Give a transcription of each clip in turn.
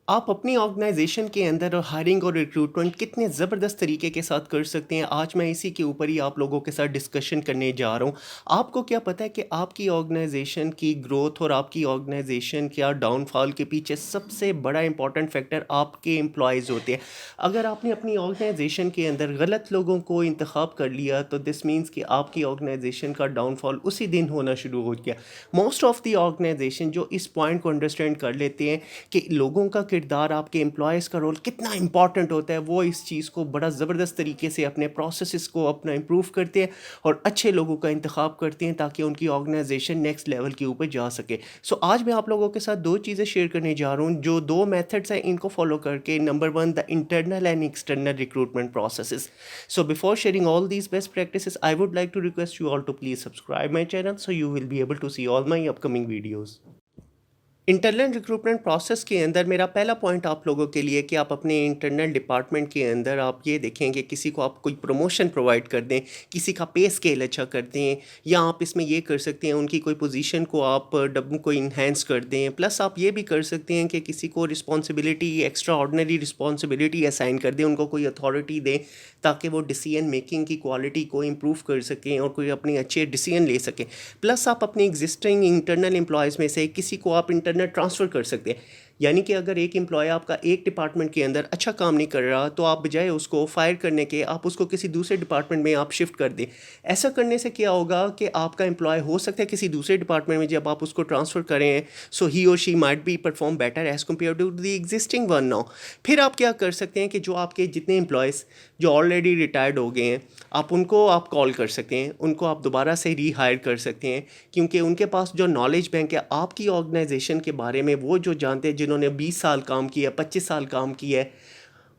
आप अपनी ऑर्गेनाइजेशन के अंदर हायरिंग और रिक्रूटमेंट कितने ज़बरदस्त तरीके के साथ कर सकते हैं, आज मैं इसी के ऊपर ही आप लोगों के साथ डिस्कशन करने जा रहा हूँ। आपको क्या पता है कि आपकी ऑर्गेनाइजेशन की ग्रोथ और आपकी ऑर्गेनाइजेशन क्या डाउनफॉल के पीछे सबसे बड़ा इंपॉर्टेंट फैक्टर आपके एम्प्लॉयज़ होते हैं। अगर आपने अपनी ऑर्गेनाइजेशन के अंदर गलत लोगों को इंतखाब कर लिया तो दिस मीन्स कि आपकी ऑर्गेनाइजेशन का डाउनफॉल उसी दिन होना शुरू हो गया। मोस्ट ऑफ द ऑर्गेनाइजेशन जो इस पॉइंट को अंडरस्टैंड कर लेते हैं कि लोगों का किरदार, आपके एम्प्लॉयज़ का रोल कितना इंपॉर्टेंट होता है, वो इस चीज़ को बड़ा ज़बरदस्त तरीके से अपने प्रोसेसेस को अपना इम्प्रूव करते हैं और अच्छे लोगों का इंतखाब करते हैं ताकि उनकी ऑर्गेनाइजेशन नेक्स्ट लेवल के ऊपर जा सके। सो आज मैं आप लोगों के साथ दो चीज़ें शेयर करने जा रहा हूँ, जो दो मेथड्स हैं, इनको फॉलो करके। Number one, the internal and external recruitment processes. So before sharing all these best practices, I would like to request you all to please subscribe my channel so you will be able to see all my upcoming videos. Internal recruitment process के अंदर मेरा पहला point आप लोगों के लिए कि आप अपने इंटरनल डिपार्टमेंट के अंदर आप ये देखें कि किसी को आप कोई प्रमोशन प्रोवाइड कर दें, किसी का पे स्केल अच्छा कर दें, या आप इसमें ये कर सकते हैं उनकी कोई पोजीशन को आप डब्बू को इन्हेंस कर दें। प्लस आप ये भी कर सकते हैं कि किसी को responsibility, extra ordinary responsibility assign कर दें, उनको कोई अथॉरिटी दें ताकि वो डिसीजन मेकिंग की क्वालिटी को इम्प्रूव कर सकें और कोई अपने अच्छे डिसीजन ले सकें। प्लस आप अपने एग्जिस्टिंग इंटरनल एम्प्लॉयज़ में से किसी को आप इंटरनल ट्रांसफ़र कर सकते हैं। यानी कि अगर एक एम्प्लॉय आपका एक डिपार्टमेंट के अंदर अच्छा काम नहीं कर रहा तो आप बजाय उसको फायर करने के आप उसको किसी दूसरे डिपार्टमेंट में आप शिफ्ट कर दें। ऐसा करने से क्या होगा कि आपका एम्प्लॉय हो सकता है किसी दूसरे डिपार्टमेंट में जब आप उसको ट्रांसफ़र करें, सो ही और she might be perform better as compare to the existing one now. फिर आप क्या कर सकते हैं कि जो आपके जितने एम्प्लॉयज़ जो ऑलरेडी रिटायर्ड हो गए हैं, आप उनको आप कॉल कर सकते हैं, उनको आप दोबारा से रीहायर कर सकते हैं, क्योंकि उनके पास जो नॉलेज बैंक है आपकी ऑर्गेनाइजेशन के बारे में, वो जो जानते हैं, जिन्होंने 20 साल काम किया, 25 साल काम किया है,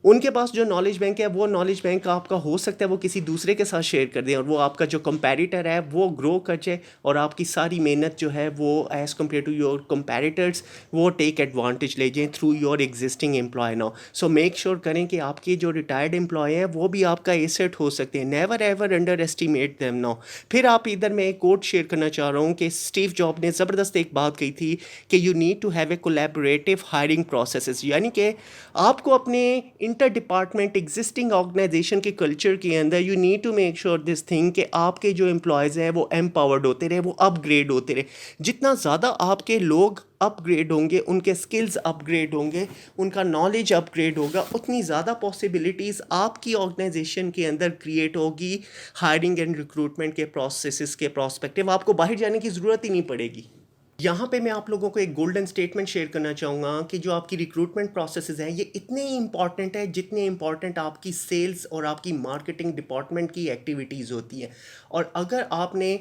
उनके पास जो नॉलेज बैंक है, वो नॉलेज बैंक आपका हो सकता है वो किसी दूसरे के साथ शेयर कर दें और वो आपका जो कंपैरेटर है वो ग्रो कर जाए और आपकी सारी मेहनत जो है वो as compare to your comparators वो टेक एडवांटेज ले जाएं through your existing employ now. So make sure करें कि आपके जो रिटायर्ड एम्प्लॉय हैं वो भी आपका एसेट हो सकते हैं। Never ever under estimate them now. फिर आप इधर मैं एक कोट शेयर करना चाह रहा हूँ कि स्टीव जॉब ने ज़बरदस्त एक बात कही थी कि you need to have a collaborative hiring processes. यानी कि आपको अपने इंटर डिपार्टमेंट एग्जिस्टिंग ऑर्गेनाइजेशन के कल्चर के अंदर you need to make sure this thing कि आपके जो एम्प्लॉयज़ हैं वो एम्पावर्ड होते रहे, वो अपग्रेड होते रहे। जितना ज़्यादा आपके लोग अपग्रेड होंगे, उनके स्किल्स अपग्रेड होंगे, उनका नॉलेज अपग्रेड होगा, उतनी ज़्यादा पॉसिबिलिटीज़ आपकी ऑर्गेनाइजेशन के अंदर क्रिएट होगी हायरिंग एंड रिक्रूटमेंट के प्रोसेसेस के प्रोस्पेक्टिव। आपको बाहर जाने की ज़रूरत ही नहीं पड़ेगी। यहाँ पे मैं आप लोगों को एक गोल्डन स्टेटमेंट शेयर करना चाहूँगा कि जो आपकी रिक्रूटमेंट प्रोसेसेस हैं ये इतने ही इंपॉर्टेंट है जितने इंपॉर्टेंट आपकी सेल्स और आपकी मार्केटिंग डिपार्टमेंट की एक्टिविटीज़ होती हैं। और अगर आपने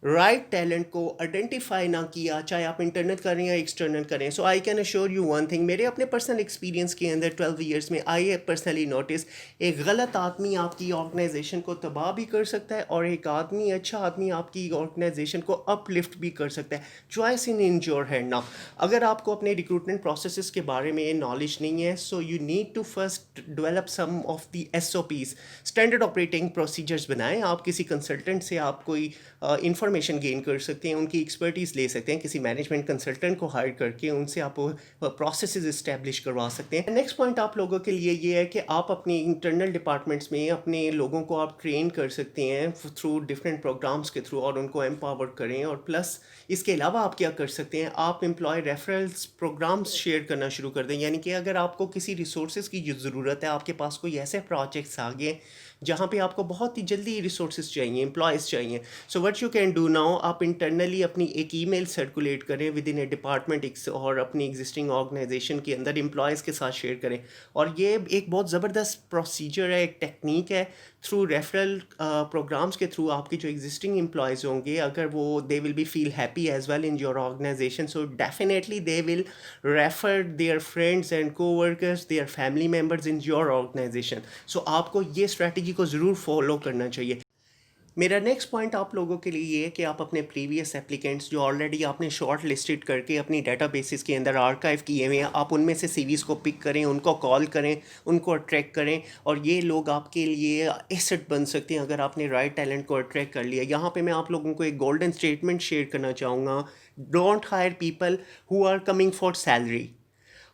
राइट टैलेंट को आइडेंटिफाई ना किया, चाहे आप इंटरनल करें या एक्सटर्नल करें, so I can assure you one thing, मेरे अपने पर्सनल एक्सपीरियंस के अंदर 12 ईयर्स में आई है पर्सनली नोटिस, एक गलत आदमी आपकी ऑर्गेनाइजेशन को तबाह भी कर सकता है और एक आदमी, अच्छा आदमी, आपकी ऑर्गेनाइजेशन को अपलिफ्ट भी कर सकता है। Choice in your hand now. अगर आपको अपने रिक्रूटमेंट प्रोसेसेस के बारे में नॉलेज नहीं है, so you need to first develop some of the SOPs, standard operating procedures बनाएं। आप किसी कंसल्टेंट से आप कोई इंफॉर्मेशन गेन कर सकते हैं, उनकी एक्सपर्टीज़ ले सकते हैं, किसी मैनेजमेंट कंसल्टेंट को हायर करके उनसे आप प्रोसेसेस इस्टेब्लिश करवा सकते हैं। नेक्स्ट पॉइंट आप लोगों के लिए ये है कि आप अपने इंटरनल डिपार्टमेंट्स में अपने लोगों को आप ट्रेन कर सकते हैं थ्रू डिफरेंट प्रोग्राम्स के थ्रू और उनको एम्पावर करें। और प्लस इसके अलावा आप क्या कर सकते हैं, आप एम्प्लॉय रेफरल्स प्रोग्राम्स शेयर करना शुरू कर दें। यानी कि अगर आपको किसी रिसोर्सेज की ज़रूरत है, आपके पास कोई ऐसे प्रोजेक्ट्स आ गए जहाँ पे आपको बहुत ही जल्दी रिसोर्सेज चाहिए, एम्प्लॉयज़ चाहिए, so what you can do now, आप इंटरनली अपनी एक ईमेल सर्कुलेट करें विद इन ए डिपार्टमेंट और अपनी एग्जिस्टिंग ऑर्गेनाइजेशन के अंदर एम्प्लॉयज़ के साथ शेयर करें। और ये एक बहुत ज़बरदस्त प्रोसीजर है, एक टेक्निक है। थ्रू रेफरल प्रोग्राम्स के थ्रू आपके जो एग्जिस्टिंग एम्प्लॉयज़ होंगे, अगर वो they will be feel happy as well in your organisation, so definitely they will refer their friends and coworkers, their family members in your organisation. So आपको ये strategy को ज़रूर फॉलो करना चाहिए। मेरा नेक्स्ट पॉइंट आप लोगों के लिए ये है कि आप अपने प्रीवियस एप्लीकेंट्स जो ऑलरेडी आपने शॉर्ट लिस्टेड करके अपनी डेटाबेसेस के अंदर आर्काइव किए हुए हैं, आप उनमें से सीवीज़ को पिक करें, उनको कॉल करें, उनको अट्रैक्ट करें और ये लोग आपके लिए एसेट बन सकते हैं अगर आपने राइट टैलेंट को अट्रैक्ट कर लिया। यहाँ पे मैं आप लोगों को एक गोल्डन स्टेटमेंट शेयर करना चाहूँगा, don't hire people who are coming for salary,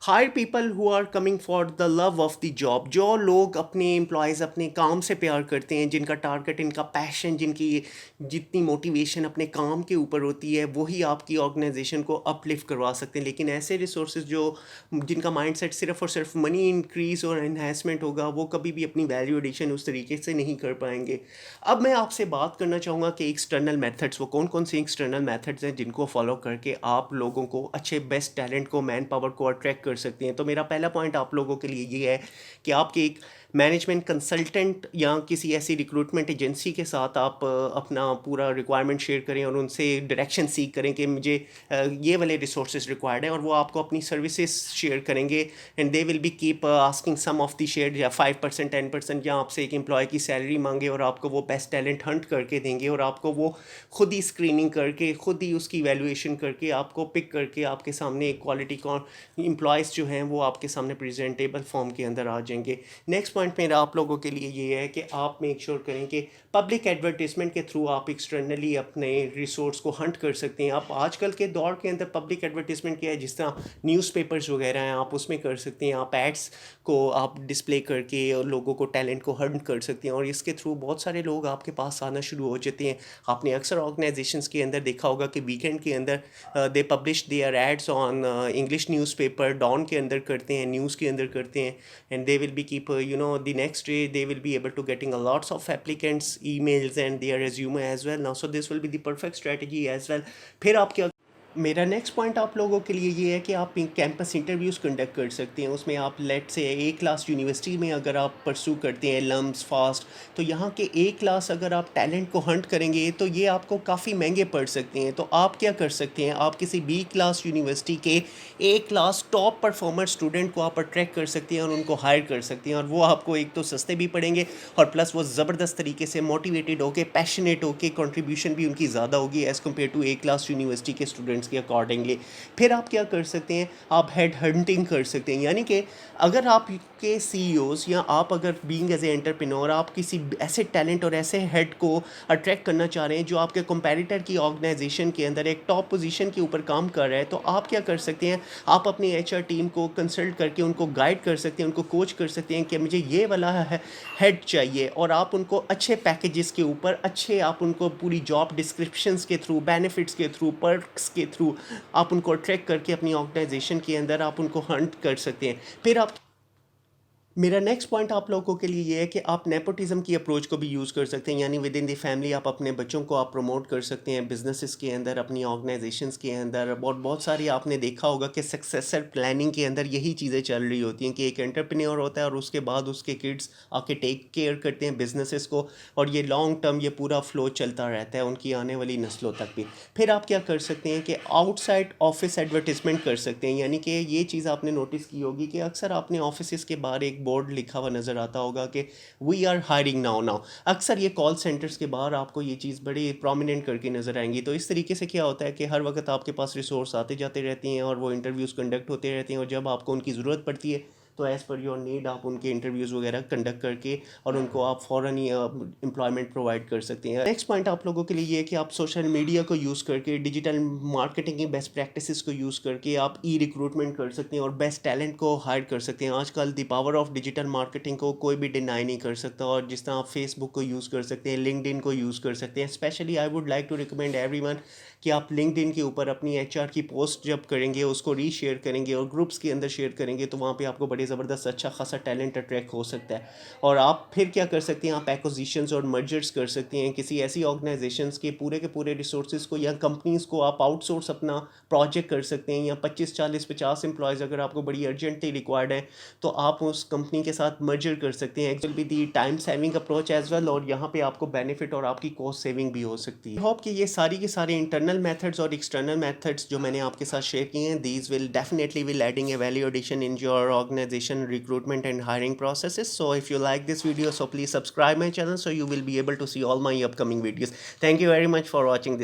hire people who are coming for the love of the job. جو لوگ اپنے امپلائیز اپنے کام سے پیار کرتے ہیں، جن کا ٹارگٹ، ان کا پیشن، جن کی جتنی موٹیویشن اپنے کام کے اوپر ہوتی ہے، وہی آپ کی آرگنائزیشن کو اپ لفٹ کروا سکتے ہیں. لیکن ایسے ریسورسز جن کا مائنڈ سیٹ صرف اور صرف منی انکریز اور انہینسمنٹ ہوگا، وہ کبھی بھی اپنی ویلیو ایڈیشن اس طریقے سے نہیں کر پائیں گے. اب میں آپ سے بات کرنا چاہوں گا کہ ایکسٹرنل میتھڈس وہ کون کون سی ایکسٹرنل میتھڈز ہیں جن کو فالو کر کے آپ لوگوں کو اچھے بیسٹ ٹیلنٹ کو، مین پاور کو اٹریکٹ کر سکتے ہیں. تو میرا پہلا پوائنٹ آپ لوگوں کے لیے یہ ہے کہ آپ کے ایک مینجمنٹ کنسلٹنٹ یا کسی ایسی ریکروٹمنٹ ایجنسی کے ساتھ آپ اپنا پورا ریکوائرمنٹ شیئر کریں اور ان سے ڈائریکشن سیکھ کریں کہ مجھے یہ والے ریسورسز ریکوائرڈ ہیں، اور وہ آپ کو اپنی سروسز شیئر کریں گے. And they will be keep asking some of the share, یا 5% 10%، یا آپ سے ایک امپلائی کی سیلری مانگے اور آپ کو وہ بیسٹ ٹیلنٹ ہنٹ کر کے دیں گے، اور آپ کو وہ خود ہی اسکریننگ کر کے، خود ہی اس کی ویلیویشن کر کے، آپ کو پک کر کے آپ کے سامنے ایک کوالٹی امپلائیز جو ہیں وہ آپ کے سامنے پریزنٹیبل فارم کے اندر آ جائیں گے. نیکسٹ پوائنٹ میرا آپ لوگوں کے لیے یہ ہے کہ آپ میک شیور کریں کہ پبلک ایڈورٹیزمنٹ کے تھرو آپ ایکسٹرنلی اپنے ریسورس کو ہنٹ کر سکتے ہیں. آپ آج کل کے دور کے اندر پبلک ایڈورٹیزمنٹ کیا ہے، جس طرح نیوز پیپرز وغیرہ ہیں، آپ اس میں کر سکتے ہیں. آپ ایڈس کو آپ ڈسپلے کر کے لوگوں کو، ٹیلنٹ کو ہنٹ کر سکتے ہیں، اور اس کے تھرو بہت سارے لوگ آپ کے پاس آنا شروع ہو جاتے ہیں. آپ نے اکثر آرگنائزیشنس کے اندر دیکھا ہوگا کہ ویکینڈ کے اندر they publish their ads on English newspaper, Dawn کے اندر کرتے ہیں، نیوز کے اندر کرتے ہیں. And they will be keep the next day they will be able to getting a lots of applicants emails and their resume as well now. So this will be the perfect strategy as well. پھر آپ کیا، میرا next point آپ لوگوں کے لیے یہ ہے کہ آپ کیمپس انٹرویوز کنڈکٹ کر سکتے ہیں. اس میں آپ لیٹ سے اے کلاس یونیورسٹی میں اگر آپ پرسو کرتے ہیں لمس فاسٹ، تو یہاں کے اے کلاس اگر آپ ٹیلنٹ کو ہنٹ کریں گے تو یہ آپ کو کافی مہنگے پڑ سکتے ہیں. تو آپ کیا کر سکتے ہیں، آپ کسی بی کلاس یونیورسٹی کے a class top performer student کو آپ اٹریکٹ کر سکتے ہیں اور ان کو ہائر کر سکتے ہیں، اور وہ آپ کو ایک تو سستے بھی پڑیں گے، اور پلس وہ زبردست طریقے سے موٹیویٹیڈ ہو کے، پیشنیٹ ہو کے، کنٹریبیوشن بھی ان کی زیادہ ہوگی as compare to a class university کے اسٹوڈنٹس کے اکارڈنگلی. پھر آپ کیا کر سکتے ہیں، آپ ہیڈ ہنٹنگ کر سکتے ہیں. یعنی کہ اگر آپ کے سی ای اوز، یا آپ اگر بینگ ایز اے انٹرپرینور آپ کسی ایسے ٹیلنٹ اور ایسے ہیڈ کو اٹریکٹ کرنا چاہ رہے ہیں جو آپ کے کمپیریٹر کی آرگنائزیشن کے اندر ایک ٹاپ پوزیشن کے اوپر کام کر رہا ہے، تو آپ کیا کر سکتے ہیں، آپ اپنی ایچ آر ٹیم کو کنسلٹ کر کے ان کو گائیڈ کر سکتے ہیں، ان کو کوچ کر سکتے ہیں کہ مجھے یہ والا ہیڈ چاہیے، اور آپ ان کو اچھے پیکیجز کے اوپر، اچھے آپ ان کو پوری جاب ڈسکرپشنز کے تھرو، بینیفٹس کے تھرو، پرکس کے تھرو آپ ان کو اٹریکٹ کر کے اپنی آرگنائزیشن کے اندر آپ ان کو ہنٹ کر سکتے ہیں. پھر آپ، میرا نیکسٹ پوائنٹ آپ لوگوں کے لیے یہ ہے کہ آپ نیپوٹزم کی اپروچ کو بھی یوز کر سکتے ہیں. یعنی ود ان دی فیملی آپ اپنے بچوں کو آپ پروموٹ کر سکتے ہیں، بزنسز کے اندر، اپنی آرگنائزیشنس کے اندر. بہت ساری آپ نے دیکھا ہوگا کہ سکسیسر پلاننگ کے اندر یہی چیزیں چل رہی ہوتی ہیں کہ ایک انٹرپرینور ہوتا ہے اور اس کے بعد اس کے کڈس آ کے ٹیک کیئر کرتے ہیں بزنسز کو، اور یہ لانگ ٹرم یہ پورا فلو چلتا رہتا ہے ان کی آنے والی نسلوں تک بھی. پھر آپ کیا کر سکتے ہیں کہ آؤٹ سائڈ آفس ایڈورٹیزمنٹ کر سکتے ہیں. یعنی کہ یہ چیز آپ نے نوٹس کی ہوگی کہ اکثر آپ نے آفسز کے باہر ایک بورڈ لکھا ہوا نظر آتا ہوگا کہ وی آر ہائرنگ ناؤ. اکثر یہ کال سینٹرز کے باہر آپ کو یہ چیز بڑی پرومیننٹ کر کے نظر آئیں گی. تو اس طریقے سے کیا ہوتا ہے کہ ہر وقت آپ کے پاس ریسورس آتے جاتے رہتے ہیں اور وہ انٹرویوز کنڈکٹ ہوتے رہتے ہیں، اور جب آپ کو ان کی ضرورت پڑتی ہے تو ایز پر یور نیڈ آپ ان کے انٹرویوز وغیرہ کنڈکٹ کر کے اور ان کو آپ فوراً ہی امپلائمنٹ پرووائڈ کر سکتے ہیں. نیکسٹ پوائنٹ آپ لوگوں کے لیے یہ ہے کہ آپ سوشل میڈیا کو یوز کر کے، ڈیجیٹل مارکیٹنگ کی بیسٹ پریکٹسز کو یوز کر کے آپ ای ریکروٹمنٹ کر سکتے ہیں اور بیسٹ ٹیلنٹ کو ہائر کر سکتے ہیں. آج کل the power of digital marketing کو کوئی بھی ڈینائی نہیں کر سکتا، اور جس طرح آپ فیس بک کو یوز کر سکتے ہیں، لنکڈ ان کو یوز کر سکتے ہیں. Specially I would like to recommend everyone کہ آپ لنکڈ ان کے اوپر اپنی ایچ آر کی پوسٹ جب کریں گے، اس کو ری شیئر کریں گے اور گروپس کے اندر شیئر کریں گے، تو وہاں پہ آپ کو بڑے زبردست اچھا خاصا ٹیلنٹ اٹریکٹ ہو سکتا ہے. اور آپ پھر کیا کر سکتے ہیں، آپ ایکوزیشنز اور مرجرز کر سکتے ہیں کسی ایسی آرگنائزیشنز کے پورے ریسورسز کو یا کمپنیز کو آپ آؤٹ سورس اپنا پروجیکٹ کر سکتے ہیں. یا 25 40 50 امپلائیز اگر آپ کو بڑی ارجنٹلی ریکوائرڈ ہیں تو آپ اس کمپنی کے ساتھ مرجر کر سکتے ہیں. ایکچولی بھی the time saving approach as well, اور یہاں پہ آپ کو بینیفٹ اور آپ کی کاسٹ سیونگ بھی ہو سکتی ہے. ہوپ کہ یہ ساری کے سارے انٹرنل میتھڈز اور ایکسٹرنل میتھڈز جو میں نے آپ کے ساتھ شیئر کیے ہیں، these will definitely will adding a value addition in your organization recruitment and hiring processes. So if you like this video, so please subscribe my channel so you will be able to see all my upcoming videos. Thank you very much for watching this.